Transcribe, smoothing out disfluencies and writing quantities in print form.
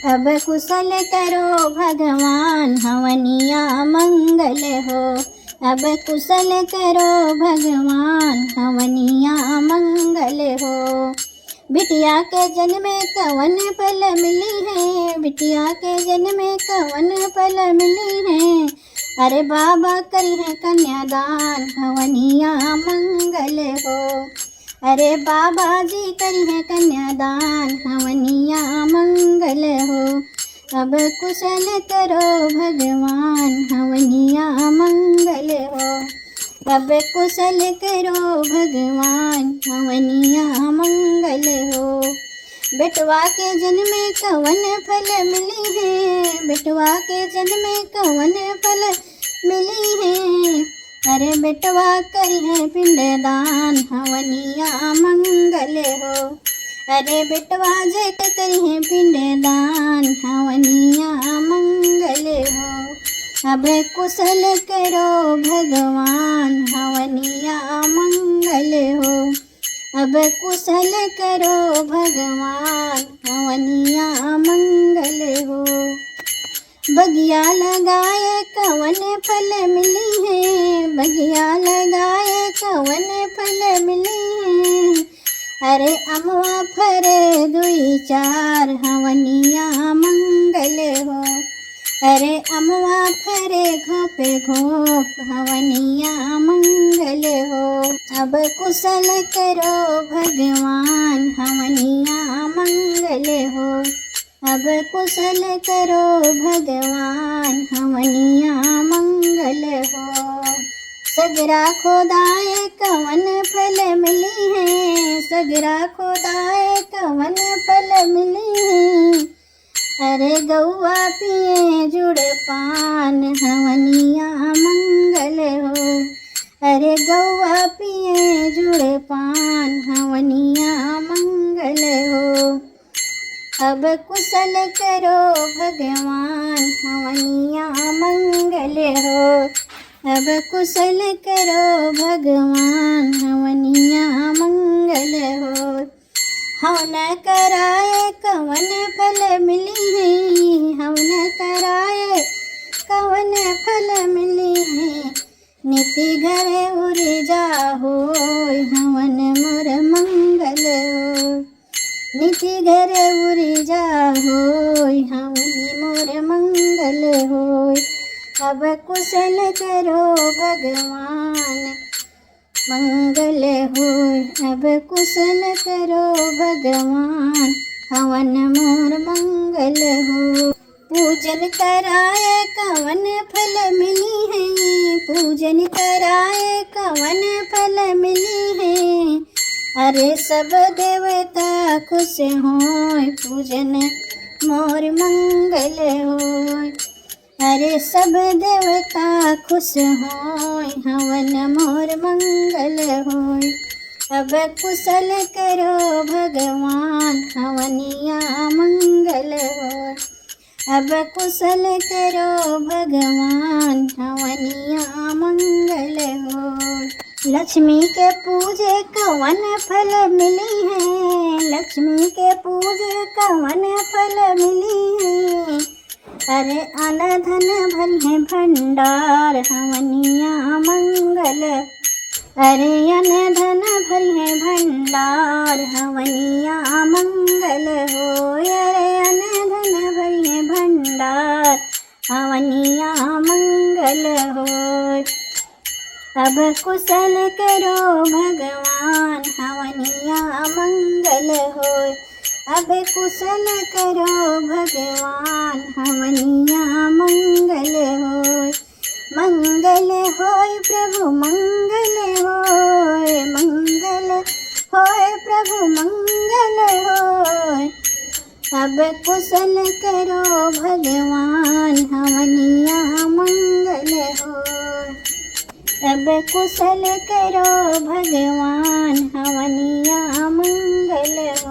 अब कुशल करो भगवान हवनिया मंगल हो। अब कुशल करो भगवान हवनिया मंगल हो। बिटिया के जन्म में कवन फल मिली है, बिटिया के जन्म में कवन फल मिली है। अरे बाबा करी है कन्यादान हवनिया मंगल हो। अरे बाबा जी करी है कन्यादान हवनिया मंगल हो। अब कुशल करो भगवान हवनिया मंगल हो। अब कुशल करो भगवान हवनिया मंगल हो। बेटवा के जन्म में कवन फल मिली है, बेटवा के जन्म में कवन फल मिली है। अरे बेटवा करी है पिंडदान हवनिया मंगल हो। अरे बेटवा जय करी है पिंडदान हवनिया मंगल हो। अब कुशल करो भगवान हवनिया मंगल हो। अब कुशल करो भगवान हवनिया मंगल हो। बगिया लगाए कवन फल मिली है, बगिया लगाए कवन फल मिली है। अरे अमवा फरे दुई चार हवनिया मंगल हो। अरे अमवा फरे घोपे घोप हवनिया मंगल हो। अब कुशल करो भगवान हवनिया मंगल हो। अब कुशल करो भगवान हवनिया मंगल हो। सगरा खोदाए कवन फल मिली है, सगरा खोदाए कवन फल मिली है। अरे गौआ पिए जुड़ पान हवनिया मंगल हो। अरे गौआ पिए जुड़ पान हवनिया मंगल हो। अब कुशल करो भगवान हवनिया मंगल हो। अब कुशल करो भगवान हवनिया मंगल हो। हवन कराए कवन फल मिली है, हवन कराए कवन फल मिली है। नीति घरे उर्जा हो हवन मोर मंगल हो। नीति घरे उर्जा हो हवनी मोर मंगल हो। अब कुशल करो भगवान मंगल हो। अब कुशल करो भगवान हवन मोर मंगल हो। पूजन कराए कवन फल मिली है, पूजन कराए कवन फल मिली है। अरे सब देवता खुश होय पूजन मोर मंगल होय। अरे सब देवता खुश होय हवन मोर मंगल होय। अब कुशल करो भगवान हवनिया मंगल होय। अब कुशल करो भगवान हवनिया मंगल होय। लक्ष्मी के पूजे कवन फल मिली है, लक्ष्मी के पूजे कवन फल मिली है। अरे अन धन भल है भंडार हवनिया मंगल। अरे अन धन भल है भंडार हवनिया मंगल हो। अरे अन धन भल है भंडार हवनिया मंगल हो। अब कुशल करो भगवान हवनिया मंगल हो। अब कुशल करो भगवान हवनिया मंगल हो। मंगल होय प्रभु मंगल होय, मंगल होय प्रभु मंगल होय। अब कुशल करो भगवान हवनिया मंगल होय। अब कुशल करो भगवान हवनिया मंगल हो।